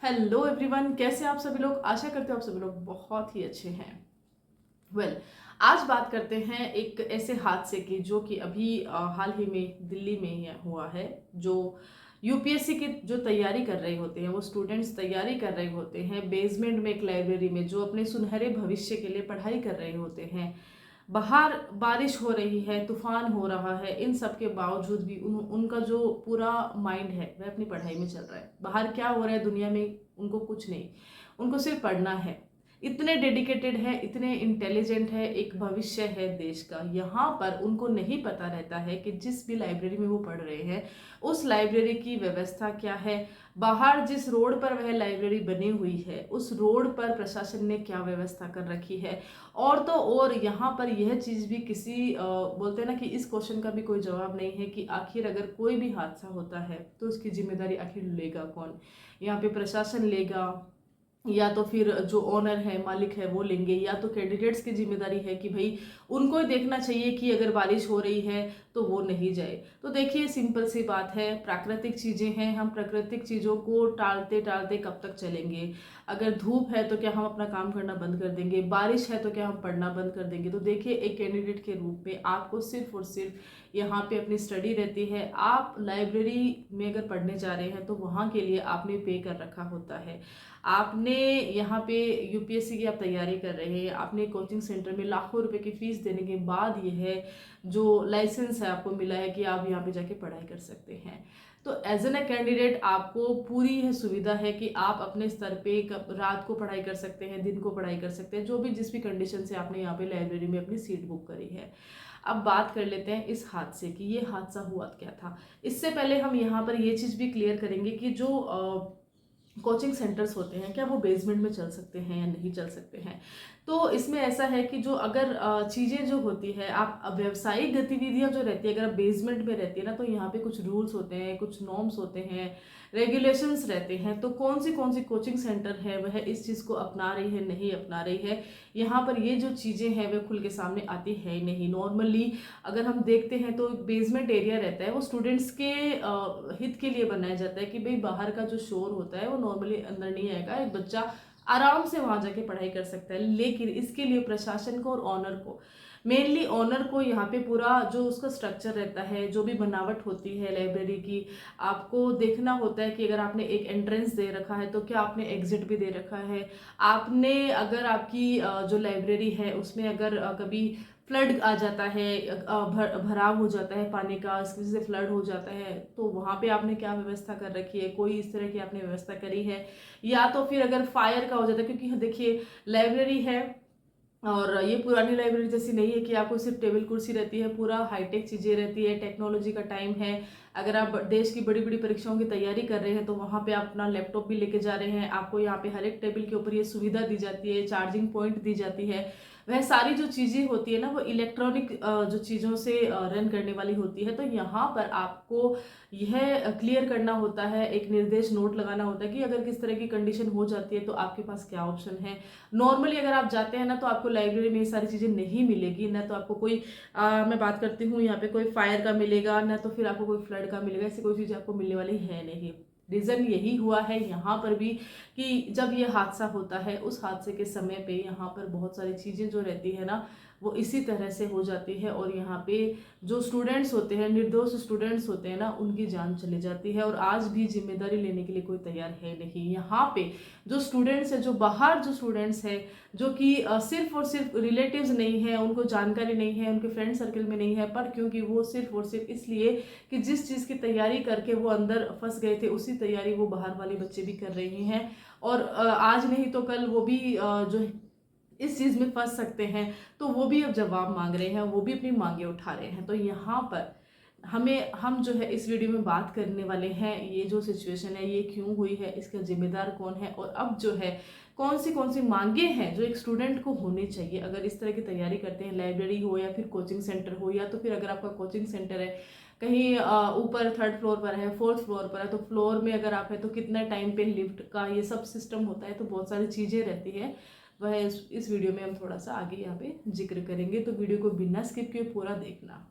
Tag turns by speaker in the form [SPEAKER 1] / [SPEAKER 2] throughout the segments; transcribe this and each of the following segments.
[SPEAKER 1] Hello everyone, कैसे हैं आप सभी लोग। आशा करते हो आप सभी लोग बहुत ही अच्छे हैं। आज बात करते हैं एक ऐसे हादसे की जो कि अभी हाल ही में दिल्ली में ही हुआ है। जो यूपीएससी की जो तैयारी कर रहे होते हैं, वो स्टूडेंट्स तैयारी कर रहे होते हैं बेसमेंट में एक लाइब्रेरी में, जो अपने सुनहरे भविष्य के लिए पढ़ाई कर रहे होते हैं। बाहर बारिश हो रही है, तूफान हो रहा है, इन सब के बावजूद भी उनका जो पूरा माइंड है वह अपनी पढ़ाई में चल रहा है। बाहर क्या हो रहा है दुनिया में उनको कुछ नहीं, उनको सिर्फ पढ़ना है। इतने डेडिकेटेड है, इतने इंटेलिजेंट है, एक भविष्य है देश का। यहाँ पर उनको नहीं पता रहता है कि जिस भी लाइब्रेरी में वो पढ़ रहे हैं उस लाइब्रेरी की व्यवस्था क्या है। बाहर जिस रोड पर वह लाइब्रेरी बनी हुई है उस रोड पर प्रशासन ने क्या व्यवस्था कर रखी है। और तो और यहाँ पर यह चीज़ भी किसी बोलते हैं ना कि इस क्वेश्चन का भी कोई जवाब नहीं है कि आखिर अगर कोई भी हादसा होता है तो उसकी जिम्मेदारी आखिर लेगा कौन। यहाँ पे प्रशासन लेगा, या तो फिर जो ओनर है, मालिक है, वो लेंगे, या तो कैंडिडेट्स की जिम्मेदारी है कि भाई उनको ही देखना चाहिए कि अगर बारिश हो रही है तो वो नहीं जाए। तो देखिए, सिंपल सी बात है, प्राकृतिक चीज़ें हैं, हम प्राकृतिक चीज़ों को टालते टालते कब तक चलेंगे। अगर धूप है तो क्या हम अपना काम करना बंद कर देंगे, बारिश है तो क्या हम पढ़ना बंद कर देंगे। तो देखिए, एक कैंडिडेट के रूप में आपको सिर्फ और सिर्फ यहाँ पे अपनी स्टडी रहती है। आप लाइब्रेरी में अगर पढ़ने जा रहे हैं तो वहाँ के लिए आपने पे कर रखा होता है। आपने यहाँ पे यूपीएससी की आप तैयारी कर रहे हैं, आपने कोचिंग सेंटर में लाखों रुपए की फीस देने के बाद यह जो लाइसेंस है आपको मिला है कि आप यहाँ पे जाके पढ़ाई कर सकते हैं। तो एज एन ए कैंडिडेट आपको पूरी यह सुविधा है कि आप अपने स्तर पे रात को पढ़ाई कर सकते हैं, दिन को पढ़ाई कर सकते हैं, जो भी जिस भी कंडीशन से आपने यहाँ पे लाइब्रेरी में अपनी सीट बुक करी है। अब बात कर लेते हैं इस हादसे की, ये हादसा हुआ क्या था। इससे पहले हम यहाँ पर ये चीज़ भी क्लियर करेंगे कि जो कोचिंग सेंटर्स होते हैं क्या वो बेसमेंट में चल सकते हैं या नहीं चल सकते हैं। तो इसमें ऐसा है कि जो अगर चीज़ें जो होती है, आप व्यावसायिक गतिविधियां जो रहती है अगर आप बेसमेंट में रहती है ना, तो यहाँ पे कुछ रूल्स होते हैं, कुछ नॉर्म्स होते हैं, रेगुलेशंस रहते हैं। तो कौन सी कोचिंग सेंटर है वह इस चीज़ को अपना रही है, नहीं अपना रही है, यहाँ पर ये जो चीज़ें हैं वह खुल के सामने आती है ही नहीं। नॉर्मली अगर हम देखते हैं तो बेसमेंट एरिया रहता है वो स्टूडेंट्स के हित के लिए बनाया जाता है कि भाई बाहर का जो शोर होता है वो नॉर्मली अंदर नहीं आएगा, एक बच्चा आराम से वहां जाके पढ़ाई कर सकता है। लेकिन इसके लिए प्रशासन को और ऑनर को, मेनली ऑनर को, यहाँ पे पूरा जो उसका स्ट्रक्चर रहता है, जो भी बनावट होती है लाइब्रेरी की, आपको देखना होता है कि अगर आपने एक एंट्रेंस दे रखा है तो क्या आपने एग्जिट भी दे रखा है। आपने अगर आपकी जो लाइब्रेरी है उसमें अगर कभी फ्लड आ जाता है, भराव हो जाता है पानी का, इस वजह से फ्लड हो जाता है, तो वहाँ पे आपने क्या व्यवस्था कर रखी है, कोई इस तरह की आपने व्यवस्था करी है। या तो फिर अगर फायर का हो जाता है, क्योंकि देखिए लाइब्रेरी है और ये पुरानी लाइब्रेरी जैसी नहीं है कि आपको सिर्फ टेबल कुर्सी रहती है, पूरा हाईटेक चीज़ें रहती है, टेक्नोलॉजी का टाइम है। अगर आप देश की बड़ी बड़ी परीक्षाओं की तैयारी कर रहे हैं तो वहाँ पे आप अपना लैपटॉप भी लेके जा रहे हैं, आपको यहाँ पे हर एक टेबल के ऊपर ये सुविधा दी जाती है, चार्जिंग पॉइंट दी जाती है। वह सारी जो चीज़ें होती है ना वो इलेक्ट्रॉनिक जो चीज़ों से रन करने वाली होती है। तो यहाँ पर आपको यह क्लियर करना होता है, एक निर्देश नोट लगाना होता है कि अगर किस तरह की कंडीशन हो जाती है तो आपके पास क्या ऑप्शन है। नॉर्मली अगर आप जाते हैं ना तो आपको लाइब्रेरी में ये सारी चीज़ें नहीं मिलेगी, ना तो आपको कोई मैं बात करती हूँ यहाँ पे कोई फायर का मिलेगा, ना तो फिर आपको कोई फ्लड का मिलेगा, ऐसी कोई चीज़ आपको मिलने वाली है नहीं। रीज़न यही हुआ है यहाँ पर भी कि जब ये हादसा होता है उस हादसे के समय पे यहाँ पर बहुत सारी चीज़ें जो रहती है ना वो इसी तरह से हो जाती है, और यहाँ पे जो स्टूडेंट्स होते हैं, निर्दोष स्टूडेंट्स होते हैं ना, उनकी जान चली जाती है और आज भी जिम्मेदारी लेने के लिए कोई तैयार है नहीं। यहाँ पे जो स्टूडेंट्स है, जो बाहर जो स्टूडेंट्स है, जो कि सिर्फ और सिर्फ रिलेटिव्स नहीं है, उनको जानकारी नहीं है, उनके फ्रेंड सर्कल में नहीं है, पर क्योंकि वो सिर्फ और सिर्फ इसलिए कि जिस चीज़ की तैयारी करके वो अंदर फंस गए थे उसी तैयारी वो बाहर वाले बच्चे भी कर रहे हैं। और आज नहीं तो कल वो भी जो इस चीज़ में फंस सकते हैं, तो वो भी अब जवाब मांग रहे हैं, वो भी अपनी मांगे उठा रहे हैं। तो यहाँ पर हम जो है इस वीडियो में बात करने वाले हैं, ये जो सिचुएशन है ये क्यों हुई है, इसका जिम्मेदार कौन है, और अब जो है कौन सी मांगे हैं जो एक स्टूडेंट को होनी चाहिए अगर इस तरह की तैयारी करते हैं, लाइब्रेरी हो या फिर कोचिंग सेंटर हो, या तो फिर अगर आपका कोचिंग सेंटर है कहीं ऊपर थर्ड फ्लोर पर है, फोर्थ फ्लोर पर है, तो फ्लोर में अगर आप है तो कितना टाइम पे लिफ्ट का ये सब सिस्टम होता है, तो बहुत सारी चीज़ें रहती है। वह इस वीडियो में हम थोड़ा सा आगे यहाँ पे जिक्र करेंगे, तो वीडियो को बिना स्किप किए पूरा देखना।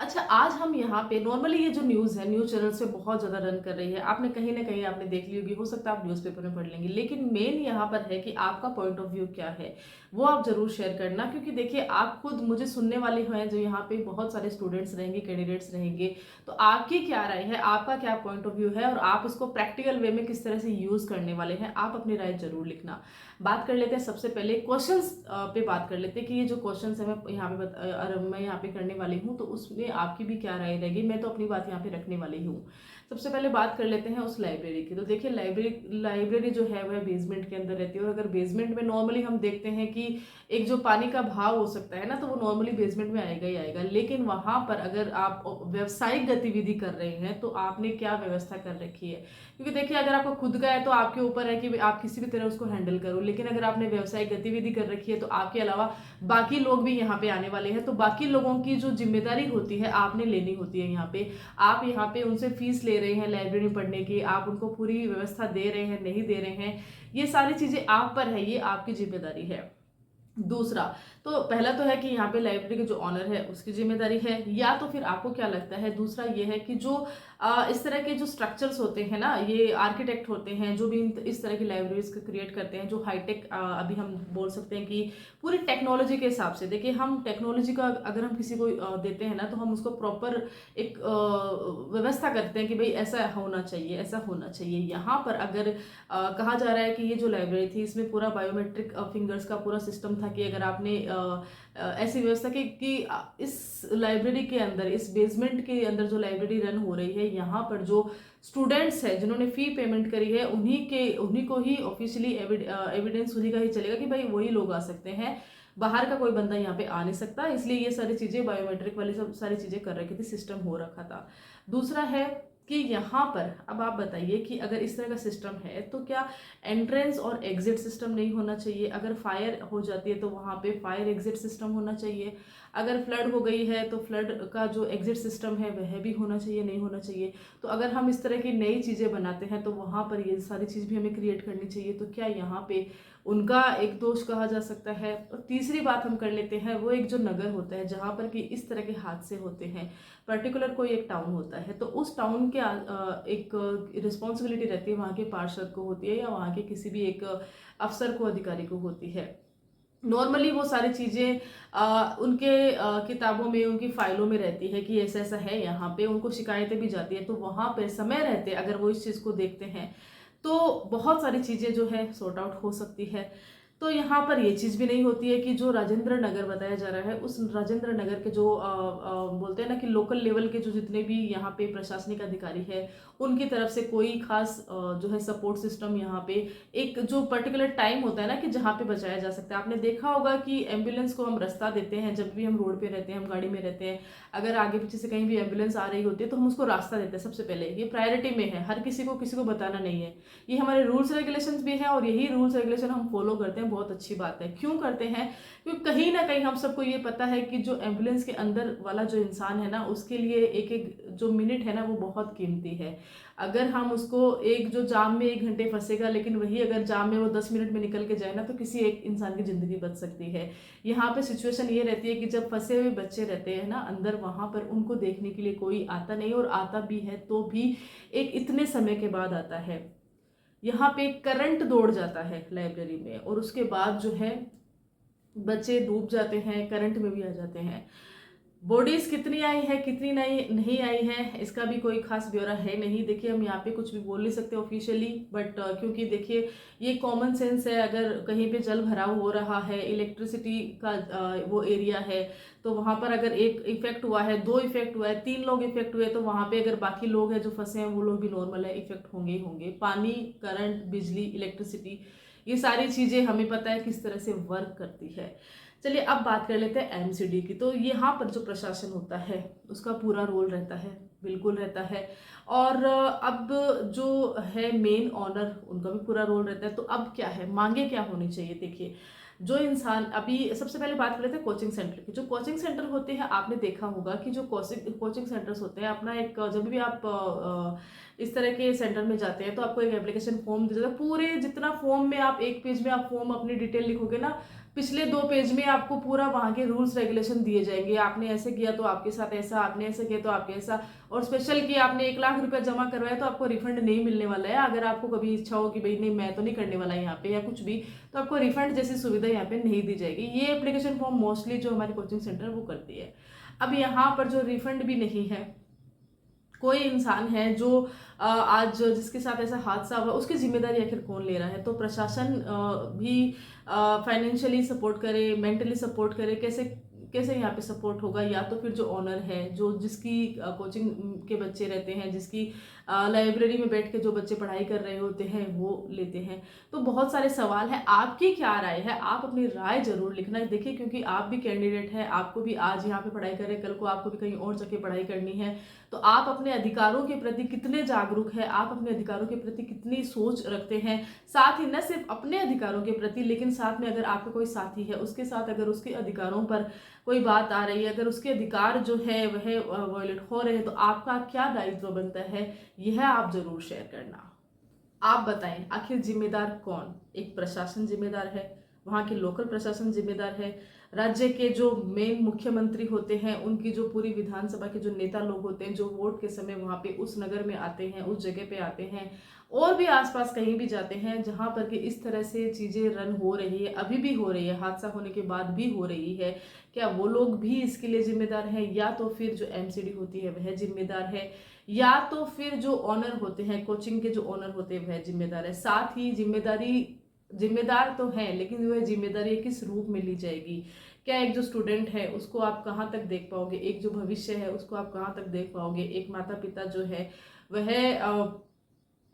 [SPEAKER 1] अच्छा, आज हम यहाँ पे नॉर्मली ये जो न्यूज़ है, न्यूज़ चैनल्स पे बहुत ज़्यादा रन कर रही है। आपने कहीं न कहीं आपने देख ली होगी, हो सकता है आप न्यूज़पेपर में पढ़ लेंगे। लेकिन मेन यहाँ पर है कि आपका पॉइंट ऑफ व्यू क्या है, वो आप ज़रूर शेयर करना, क्योंकि देखिए आप खुद मुझे सुनने वाले हैं जो यहाँ पे बहुत सारे स्टूडेंट्स रहेंगे, कैंडिडेट्स रहेंगे। तो आपकी क्या राय है, आपका क्या पॉइंट ऑफ व्यू है और आप उसको प्रैक्टिकल वे में किस तरह से यूज़ करने वाले हैं, आप अपनी राय ज़रूर लिखना। बात कर लेते हैं सबसे पहले क्वेश्चंस पे बात कर लेते हैं कि ये जो क्वेश्चंस है मैं यहाँ पे करने वाली हूँ, तो उसमें आपकी भी क्या राय रहेगी। मैं तो अपनी बात यहाँ पे रखने वाली हूँ। सबसे पहले बात कर लेते हैं उस लाइब्रेरी की। तो देखिए लाइब्रेरी जो है वह बेसमेंट के अंदर रहती है, और अगर बेसमेंट में नॉर्मली हम देखते हैं कि एक जो पानी का भाव हो सकता है ना, तो वो नॉर्मली बेसमेंट में आएगा ही आएगा। लेकिन वहां पर अगर आप व्यावसायिक गतिविधि कर रहे हैं तो आपने क्या व्यवस्था कर रखी है, क्योंकि देखिए अगर आपको खुद का है तो आपके ऊपर है कि आप किसी भी तरह उसको हैंडल करो। लेकिन अगर आपने व्यावसायिक गतिविधि कर रखी है तो आपके अलावा बाकी लोग भी यहाँ पे आने वाले हैं, तो बाकी लोगों की जो जिम्मेदारी होती है आपने लेनी होती है। यहाँ पे आप यहाँ पे उनसे फीस ले रहे हैं लाइब्रेरी में पढ़ने की, आप उनको पूरी व्यवस्था दे रहे हैं नहीं दे रहे हैं, ये सारी चीजें आप पर है, ये आपकी जिम्मेदारी है। दूसरा, तो पहला तो है कि यहाँ पे लाइब्रेरी के जो ऑनर है उसकी जिम्मेदारी है, या तो फिर आपको क्या लगता है दूसरा ये है कि जो इस तरह के जो स्ट्रक्चर्स होते हैं ना, ये आर्किटेक्ट होते हैं जो भी इस तरह की लाइब्रेरीज को क्रिएट करते हैं, जो हाईटेक अभी हम बोल सकते हैं कि पूरी टेक्नोलॉजी के हिसाब से, देखिए हम टेक्नोलॉजी का अगर हम किसी को देते हैं ना, तो हम उसको प्रॉपर एक व्यवस्था करते हैं कि भाई ऐसा होना चाहिए, ऐसा होना चाहिए। यहाँ पर अगर कहा जा रहा है कि ये जो लाइब्रेरी थी इसमें पूरा बायोमेट्रिक फिंगर्स का पूरा सिस्टम था, कि अगर आपने ऐसी व्यवस्था कि इस लाइब्रेरी के अंदर, इस बेसमेंट के अंदर जो लाइब्रेरी रन हो रही है, यहाँ पर जो स्टूडेंट्स हैं जिन्होंने फी पेमेंट करी है उन्हीं को ही ऑफिशियली एविडेंस उन्हीं का ही चलेगा कि भाई वही लोग आ सकते हैं, बाहर का कोई बंदा यहाँ पे आ नहीं सकता। इसलिए ये सारी चीजें बायोमेट्रिक वाली सब सारी चीजें कर रखी थी, सिस्टम हो रखा था। दूसरा है कि यहाँ पर अब आप बताइए कि अगर इस तरह का सिस्टम है तो क्या एंट्रेंस और एग्जिट सिस्टम नहीं होना चाहिए? अगर फायर हो जाती है तो वहाँ पे फायर एग्जिट सिस्टम होना चाहिए। अगर फ्लड हो गई है तो फ्लड का जो एग्जिट सिस्टम है वह भी होना चाहिए, नहीं होना चाहिए? तो अगर हम इस तरह की नई चीज़ें बनाते हैं तो वहाँ पर ये सारी चीज़ भी हमें क्रिएट करनी चाहिए। तो क्या यहाँ पे उनका एक दोष कहा जा सकता है? और तीसरी बात हम कर लेते हैं, वो एक जो नगर होता है जहाँ पर कि इस तरह के हादसे होते हैं, पर्टिकुलर कोई एक टाउन होता है, तो उस टाउन के एक रिस्पॉन्सिबिलिटी रहती है, वहाँ के पार्षद को होती है या वहाँ के किसी भी एक अफसर को, अधिकारी को होती है। नॉर्मली वो सारी चीज़ें उनके किताबों में, उनकी फाइलों में रहती है कि ऐसा ऐसा है, यहाँ पे उनको शिकायतें भी जाती है, तो वहाँ पे समय रहते अगर वो इस चीज़ को देखते हैं तो बहुत सारी चीज़ें जो है सॉर्ट आउट हो सकती है। तो यहाँ पर ये चीज़ भी नहीं होती है कि जो राजेंद्र नगर बताया जा रहा है, उस राजेंद्र नगर के जो बोलते हैं ना कि लोकल लेवल के जो जितने भी यहाँ पे प्रशासनिक अधिकारी है, उनकी तरफ से कोई खास जो है सपोर्ट सिस्टम यहाँ पे एक जो पर्टिकुलर टाइम होता है ना कि जहाँ पे बचाया जा सकता है। आपने देखा होगा कि एम्बुलेंस को हम रास्ता देते हैं, जब भी हम रोड पे रहते हैं, हम गाड़ी में रहते हैं, अगर आगे पीछे से कहीं भी एम्बुलेंस आ रही होती है तो हम उसको रास्ता देते हैं सबसे पहले, ये प्रायोरिटी में है, हर किसी को बताना नहीं है। ये हमारे रूल्स रेगुलेशंस भी हैं और यही रूल्स रेगुलेशन हम फॉलो करते हैं, बहुत अच्छी बात है। क्यों करते हैं? क्योंकि कहीं ना कहीं हम सबको ये पता है कि जो एम्बुलेंस के अंदर वाला जो इंसान है ना, उसके लिए एक एक जो मिनट है ना वो बहुत कीमती है। अगर हम उसको एक जो जाम में 1 घंटे फंसेगा, लेकिन वही अगर जाम में वो 10 मिनट में निकल के जाए ना, तो किसी एक इंसान की जिंदगी बच सकती है। यहाँ पे सिचुएशन ये रहती है कि जब फंसे हुए बच्चे रहते हैं ना अंदर, वहां पर उनको देखने के लिए कोई आता नहीं, और आता भी है तो भी एक इतने समय के बाद आता है। यहाँ पे करंट दौड़ जाता है लाइब्रेरी में, और उसके बाद जो है बच्चे डूब जाते हैं, करंट में भी आ जाते हैं। बॉडीज कितनी आई है कितनी नहीं आई है, इसका भी कोई खास ब्यौरा है नहीं। देखिए हम यहाँ पे कुछ भी बोल नहीं सकते ऑफिशियली, बट क्योंकि देखिए ये कॉमन सेंस है, अगर कहीं पे जल भराव हो रहा है, इलेक्ट्रिसिटी का वो एरिया है, तो वहां पर अगर एक इफेक्ट हुआ है, 2 इफेक्ट हुआ है, 3 लोग इफेक्ट हुए, तो वहां पे अगर बाकी लोग हैं जो फंसे हैं वो लोग भी नॉर्मल है, इफेक्ट होंगे ही होंगे। पानी, करंट, बिजली, इलेक्ट्रिसिटी, ये सारी चीजें हमें पता है किस तरह से वर्क करती है। चलिए अब बात कर लेते हैं एमसीडी की। तो यहाँ पर जो प्रशासन होता है उसका पूरा रोल रहता है, बिल्कुल रहता है। और अब जो है मेन ऑनर, उनका भी पूरा रोल रहता है। तो अब क्या है, मांगे क्या होनी चाहिए? देखिए जो इंसान, अभी सबसे पहले बात कर लेते हैं कोचिंग सेंटर की। जो कोचिंग सेंटर होते हैं, आपने देखा होगा कि जो कोचिंग सेंटर्स होते हैं, अपना एक जब भी आप इस तरह के सेंटर में जाते हैं तो आपको एक एप्लीकेशन फॉर्म दिया जाता है। पूरे जितना फॉर्म में आप एक पेज में आप फॉर्म अपनी डिटेल लिखोगे ना, पिछले 2 पेज में आपको पूरा वहाँ के रूल्स रेगुलेशन दिए जाएंगे, आपने ऐसे किया तो आपके साथ ऐसा, आपने ऐसे किया तो आपके ऐसा, और स्पेशल कि आपने 1 लाख रुपया जमा करवाया तो आपको रिफंड नहीं मिलने वाला है। अगर आपको कभी इच्छा हो कि भाई नहीं मैं तो नहीं करने वाला यहाँ पे या कुछ भी, तो आपको रिफंड जैसी सुविधा यहाँ पे नहीं दी जाएगी। ये एप्लीकेशन फॉर्म मोस्टली जो हमारी कोचिंग सेंटर वो करती है। अब यहाँ पर जो रिफंड भी नहीं है, कोई इंसान है जो आज जिसके साथ ऐसा हादसा हुआ उसकी जिम्मेदारी आखिर कौन ले रहा है? तो प्रशासन भी फाइनेंशियली सपोर्ट करे, मेंटली सपोर्ट करे, कैसे कैसे यहाँ पे सपोर्ट होगा? या तो फिर जो ऑनर है, जो जिसकी कोचिंग के बच्चे रहते हैं, जिसकी लाइब्रेरी में बैठ के जो बच्चे पढ़ाई कर रहे होते हैं वो लेते हैं। तो बहुत सारे सवाल हैं, आपकी क्या राय है? आप अपनी राय जरूर लिखना। देखिए क्योंकि आप भी कैंडिडेट हैं, आपको भी आज यहाँ पे पढ़ाई कर रहे हैं, कल को आपको भी कहीं और जाके पढ़ाई करनी है, तो आप अपने अधिकारों के प्रति कितने जागरूक हैं, आप अपने अधिकारों के प्रति कितनी सोच रखते हैं। साथ ही न सिर्फ अपने अधिकारों के प्रति, लेकिन साथ में अगर आपका कोई साथी है उसके साथ अगर उसके अधिकारों पर कोई बात आ रही है, अगर उसके अधिकार जो है वह वायलेट हो रहे हैं, तो आपका क्या दायित्व बनता है, यह आप जरूर शेयर करना। आप बताएं आखिर जिम्मेदार कौन? एक प्रशासन जिम्मेदार है, वहाँ के लोकल प्रशासन जिम्मेदार है, राज्य के जो मेन मुख्यमंत्री होते हैं उनकी जो पूरी विधानसभा के जो नेता लोग होते हैं, जो वोट के समय वहाँ पे उस नगर में आते हैं, उस जगह पे आते हैं, और भी आसपास कहीं भी जाते हैं जहाँ पर कि इस तरह से चीज़ें रन हो रही है, अभी भी हो रही है, हादसा होने के बाद भी हो रही है, क्या वो लोग भी इसके लिए जिम्मेदार हैं? या तो फिर जो एमसीडी होती है वह जिम्मेदार है, या तो फिर जो ऑनर होते हैं, कोचिंग के जो ऑनर होते हैं वह जिम्मेदार है? साथ ही जिम्मेदार तो है, लेकिन वह जिम्मेदारी किस रूप में ली जाएगी? क्या एक जो स्टूडेंट है उसको आप कहाँ तक देख पाओगे, एक जो भविष्य है उसको आप कहाँ तक देख पाओगे, एक माता पिता जो है वह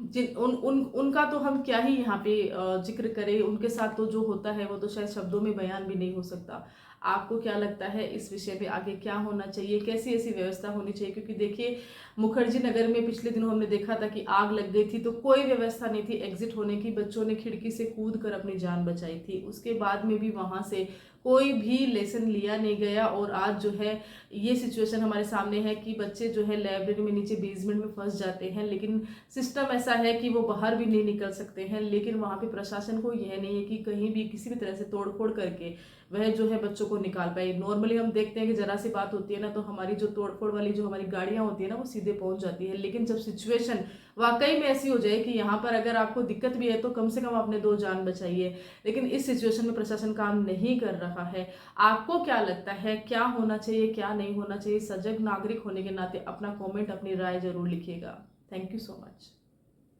[SPEAKER 1] जिन उन उन उनका तो हम क्या ही यहाँ पे जिक्र करें, उनके साथ तो जो होता है वो तो शायद शब्दों में बयान भी नहीं हो सकता। आपको क्या लगता है इस विषय पे आगे क्या होना चाहिए, कैसी ऐसी व्यवस्था होनी चाहिए? क्योंकि देखिए मुखर्जी नगर में पिछले दिनों हमने देखा था कि आग लग गई थी, तो कोई व्यवस्था नहीं थी एग्जिट होने की, बच्चों ने खिड़की से कूद कर अपनी जान बचाई थी, उसके बाद में भी वहां से कोई भी लेसन लिया नहीं गया। और आज जो है ये सिचुएशन हमारे सामने है कि बच्चे जो है लाइब्रेरी में नीचे बेसमेंट में फंस जाते हैं, लेकिन सिस्टम ऐसा है कि वो बाहर भी नहीं निकल सकते हैं। लेकिन वहाँ पे प्रशासन को यह नहीं है कि कहीं भी किसी भी तरह से तोड़फोड़ करके वह जो है बच्चों को निकाल पाए। नॉर्मली हम देखते हैं कि जरा सी बात होती है ना, तो हमारी जो तोड़फोड़ वाली जो हमारी गाड़ियां होती है ना वो सीधे पहुंच जाती है। लेकिन जब सिचुएशन वाकई में ऐसी हो जाए कि यहाँ पर अगर आपको दिक्कत भी है तो कम से कम अपने 2 जान बचाइए, लेकिन इस सिचुएशन में प्रशासन काम नहीं कर रहा है। आपको क्या लगता है क्या होना चाहिए, क्या नहीं होना चाहिए? सजग नागरिक होने के नाते अपना कमेंट, अपनी राय जरूर लिखिएगा। Thank you so much.